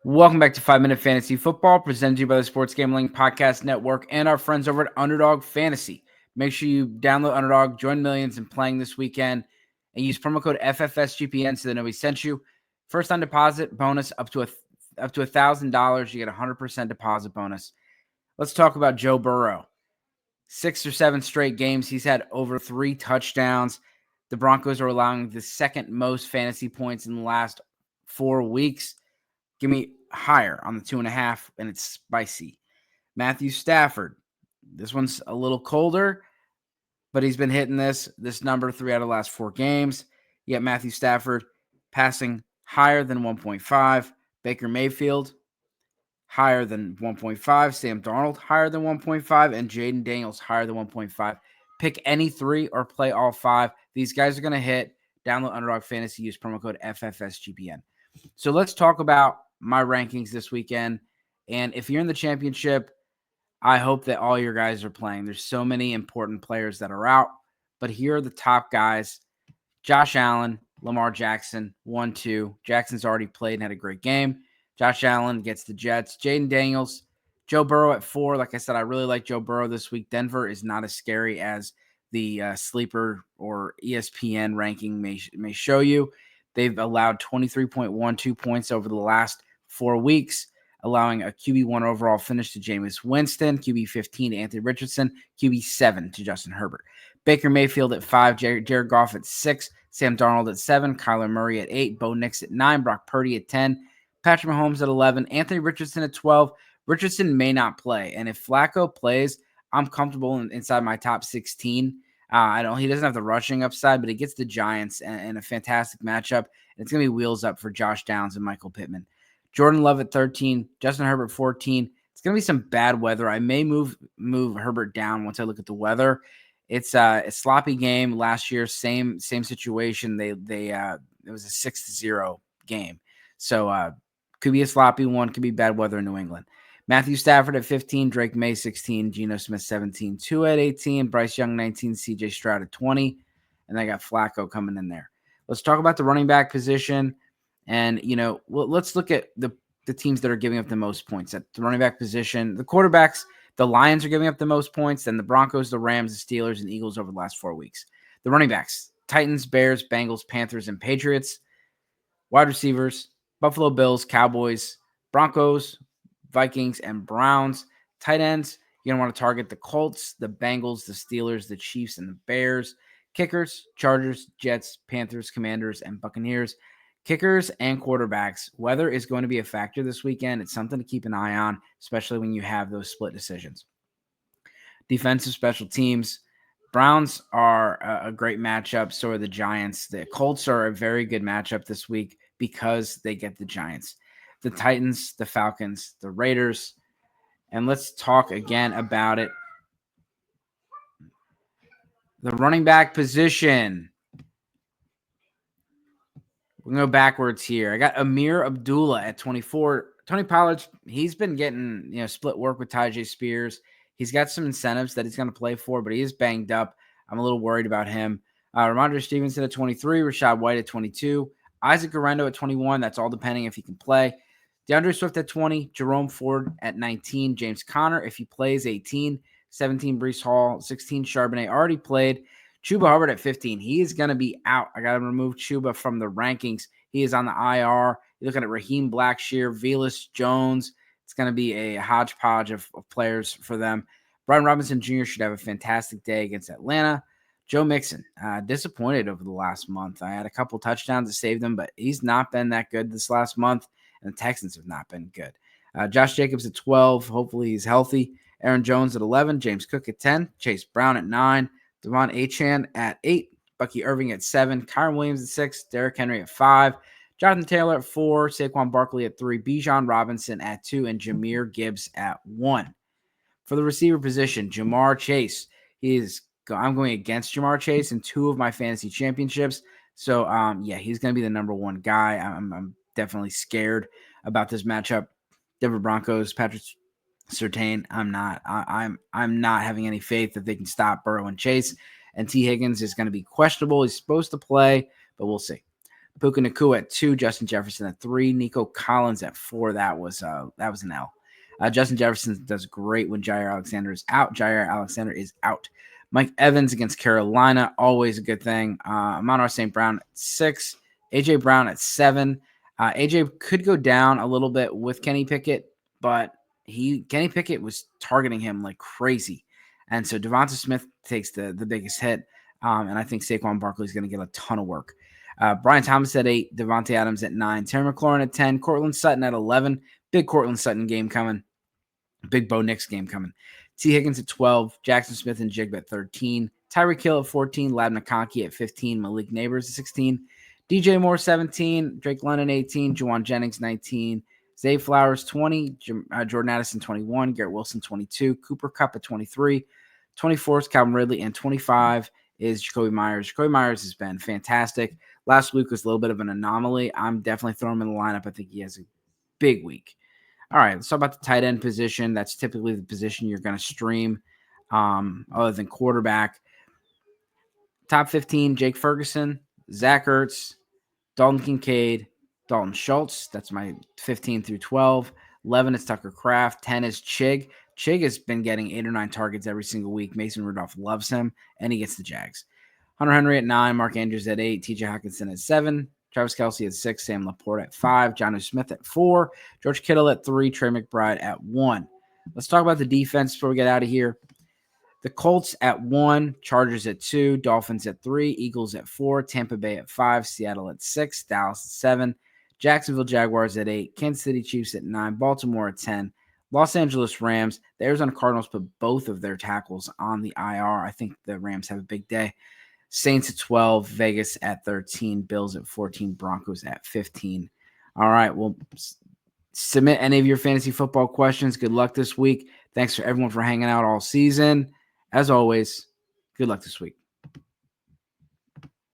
Welcome back to 5 Minute Fantasy Football, presented to you by the Sports Gambling Podcast Network and our friends over at Underdog Fantasy. Make sure you download Underdog, join millions in playing this weekend, and use promo code FFSGPN so they know we sent you. First time deposit bonus up to $1,000. You get a 100% deposit bonus. Let's talk about Joe Burrow. 6 or 7 straight games, he's had over 3 touchdowns. The Broncos are allowing the second most fantasy points in the last 4 weeks. Give me higher on the 2.5, and it's spicy. Matthew Stafford. This one's a little colder, but he's been hitting this number 3 out of the last 4 games. You got Matthew Stafford passing higher than 1.5. Baker Mayfield higher than 1.5. Sam Darnold higher than 1.5. And Jaden Daniels higher than 1.5. Pick any 3 or play all 5. These guys are going to hit. Download Underdog Fantasy. Use promo code FFSGPN. So let's talk about my rankings this weekend. And if you're in the championship, I hope that all your guys are playing. There's so many important players that are out, but here are the top guys. Josh Allen, Lamar Jackson, 1-2. Jackson's already played and had a great game. Josh Allen gets the Jets. Jaden Daniels, Joe Burrow at 4. Like I said, I really like Joe Burrow this week. Denver is not as scary as the sleeper or ESPN ranking may show you. They've allowed 23.12 points over the last 4 weeks, allowing a QB1 overall finish to Jameis Winston, QB15 to Anthony Richardson, QB7 to Justin Herbert. Baker Mayfield at 5, Jared Goff at 6, Sam Darnold at 7, Kyler Murray at 8, Bo Nix at 9, Brock Purdy at 10, Patrick Mahomes at 11, Anthony Richardson at 12. Richardson may not play, and if Flacco plays, I'm comfortable inside my top 16. He doesn't have the rushing upside, but he gets the Giants and a fantastic matchup. And it's going to be wheels up for Josh Downs and Michael Pittman. Jordan Love at 13, Justin Herbert 14. It's going to be some bad weather. I may move Herbert down once I look at the weather. It's a sloppy game last year. Same situation. It was a 6-0 game. So could be a sloppy one. Could be bad weather in New England. Matthew Stafford at 15, Drake May 16, Geno Smith 17, Tua at 18, Bryce Young 19, CJ Stroud at 20, and I got Flacco coming in there. Let's talk about the running back position, and let's look at the teams that are giving up the most points at the running back position. The quarterbacks, the Lions are giving up the most points, then the Broncos, the Rams, the Steelers, and Eagles over the last 4 weeks. The running backs, Titans, Bears, Bengals, Panthers, and Patriots. Wide receivers, Buffalo Bills, Cowboys, Broncos, Vikings, and Browns. Tight ends, you're going to want to target the Colts, the Bengals, the Steelers, the Chiefs, and the Bears. Kickers, Chargers, Jets, Panthers, Commanders, and Buccaneers. Kickers and quarterbacks, weather is going to be a factor this weekend. It's something to keep an eye on, especially when you have those split decisions. Defensive special teams, Browns are a great matchup. So are the Giants. The Colts are a very good matchup this week because they get the Giants. The Titans, the Falcons, the Raiders. And let's talk again about it. The running back position. We're going to go backwards here. I got Amir Abdullah at 24. Tony Pollard, he's been getting split work with Tyjae Spears. He's got some incentives that he's going to play for, but he is banged up. I'm a little worried about him. Ramondre Stevenson at 23. Rashad White at 22. Isaac Guerrero at 21. That's all depending if he can play. DeAndre Swift at 20, Jerome Ford at 19, James Conner, if he plays, 18, 17, Breece Hall, 16, Charbonnet already played. Chuba Hubbard at 15. He is going to be out. I got to remove Chuba from the rankings. He is on the IR. You're looking at Raheem Blackshear, Velus Jones. It's going to be a hodgepodge of players for them. Brian Robinson Jr. should have a fantastic day against Atlanta. Joe Mixon, disappointed over the last month. I had a couple touchdowns to save them, but he's not been that good this last month. And the Texans have not been good. Josh Jacobs at 12. Hopefully he's healthy. Aaron Jones at 11. James Cook at 10. Chase Brown at 9. Devon Achane at 8. Bucky Irving at 7. Kyron Williams at 6. Derrick Henry at 5. Jonathan Taylor at 4. Saquon Barkley at 3. Bijan Robinson at 2. And Jahmyr Gibbs at 1. For the receiver position, Jamar Chase. I'm going against Jamar Chase in 2 of my fantasy championships. So, he's going to be the number 1 guy. I'm definitely scared about this matchup. Denver Broncos, Patrick Surtain. I'm not having any faith that they can stop Burrow and Chase. And T. Higgins is going to be questionable. He's supposed to play, but we'll see. Puka Nacua at 2, Justin Jefferson at 3, Nico Collins at 4. That was an L. Justin Jefferson does great when Jair Alexander is out. Jair Alexander is out. Mike Evans against Carolina, always a good thing. Amon-Ra St. Brown at 6, AJ Brown at 7. AJ could go down a little bit with Kenny Pickett, but Kenny Pickett was targeting him like crazy. And so Devonta Smith takes the biggest hit. And I think Saquon Barkley is going to get a ton of work. Brian Thomas at 8, Devontae Adams at 9, Terry McLaurin at 10, Cortland Sutton at 11. Big Cortland Sutton game coming. Big Bo Nix game coming. T. Higgins at 12, Jackson Smith and Jigba at 13, Tyreek Hill at 14, Lab McConkey at 15, Malik Neighbors at 16, DJ Moore 17, Drake London 18, Juwan Jennings 19, Zay Flowers 20, Jordan Addison 21, Garrett Wilson 22, Cooper Kupp at 23, 24 is Calvin Ridley, and 25 is Jacoby Myers. Jacoby Myers has been fantastic. Last week was a little bit of an anomaly. I'm definitely throwing him in the lineup. I think he has a big week. All right, let's talk about the tight end position. That's typically the position you're going to stream other than quarterback. Top 15, Jake Ferguson, Zach Ertz, Dalton Kincaid, Dalton Schultz. That's my 15 through 12. 11 is Tucker Kraft. 10 is Chig. Chig has been getting 8 or 9 targets every single week. Mason Rudolph loves him, and he gets the Jags. Hunter Henry at 9, Mark Andrews at 8, TJ Hockenson at 7, Travis Kelce at 6, Sam Laporte at 5, Jonnu Smith at 4, George Kittle at 3, Trey McBride at 1. Let's talk about the defense before we get out of here. The Colts at 1, Chargers at 2, Dolphins at 3, Eagles at 4, Tampa Bay at 5, Seattle at 6, Dallas at 7, Jacksonville Jaguars at 8, Kansas City Chiefs at 9, Baltimore at 10, Los Angeles Rams. The Arizona Cardinals put both of their tackles on the IR. I think the Rams have a big day. Saints at 12, Vegas at 13, Bills at 14, Broncos at 15. All right, well, submit any of your fantasy football questions. Good luck this week. Thanks for everyone for hanging out all season. As always, good luck this week.